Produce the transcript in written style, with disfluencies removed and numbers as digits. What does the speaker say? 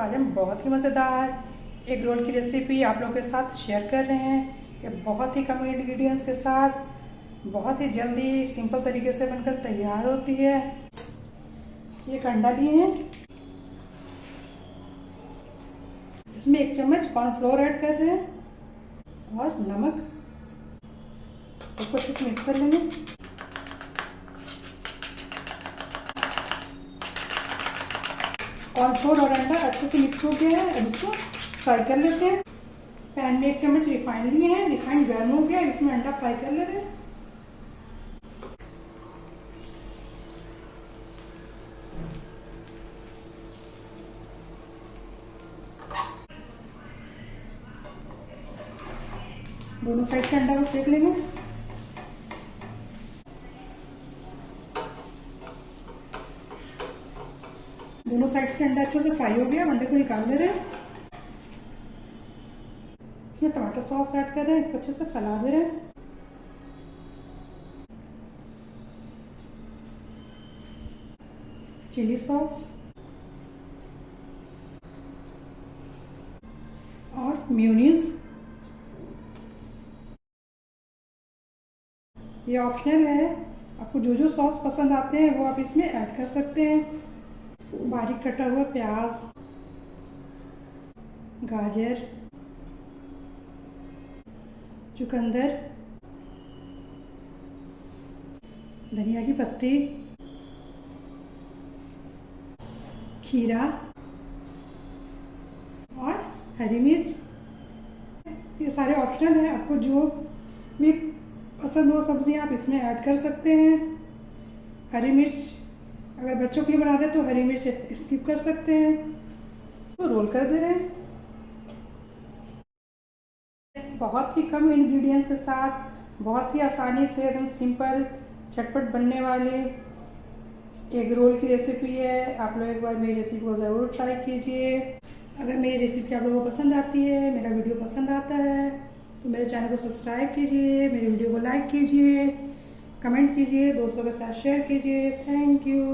आज हम बहुत ही मज़ेदार एग रोल की रेसिपी आप लोगों के साथ शेयर कर रहे हैं। ये बहुत ही कम इंग्रेडिएंट्स के साथ बहुत ही जल्दी सिंपल तरीके से बनकर तैयार होती है। ये एक अंडा लिए हैं, इसमें 1 चम्मच कॉर्नफ्लोर ऐड कर रहे हैं और नमक। तो कुछ इसमें मिक्स कर लेंगे। कॉर्नफ्लोर और अंडा अच्छे से मिक्स हो गया है। अब इसको फ्राई कर लेते हैं। पैन में 1 चम्मच रिफाइंड लिए हैं, रिफाइंड गर्म हो गया, इसमें अंडा फ्राई कर ले रहे हैं। दोनों साइड से अंडा को सेक लेंगे। दोनों साइड से अंडा अच्छे से फ्राई हो गया, अंडे को निकाल ले रहे हैं। इसमें टमाटर सॉस ऐड कर रहे हैं, इसको अच्छे से फैला दे रहे हैं। चिली सॉस और मेयोनीज, ये ऑप्शनल है। आपको जो जो सॉस पसंद आते हैं वो आप इसमें ऐड कर सकते हैं। बारीक कटा हुआ प्याज, गाजर, चुकंदर, धनिया की पत्ती, खीरा और हरी मिर्च। ये सारे ऑप्शनल हैं, आपको जो भी पसंद हो सब्जियां आप इसमें ऐड कर सकते हैं। हरी मिर्च अगर बच्चों के लिए बना रहे हैं तो हरी मिर्च स्किप कर सकते हैं। तो रोल कर दे रहे हैं। बहुत ही कम इंग्रेडिएंट्स के साथ बहुत ही आसानी से एकदम सिंपल झटपट बनने वाले एग रोल की रेसिपी है। आप लोग एक बार मेरी रेसिपी को ज़रूर ट्राई कीजिए। अगर मेरी रेसिपी आप लोगों को पसंद आती है, मेरा वीडियो पसंद आता है तो मेरे चैनल को सब्सक्राइब कीजिए, मेरी वीडियो को लाइक कीजिए, कमेंट कीजिए, दोस्तों के साथ शेयर कीजिए। Thank you.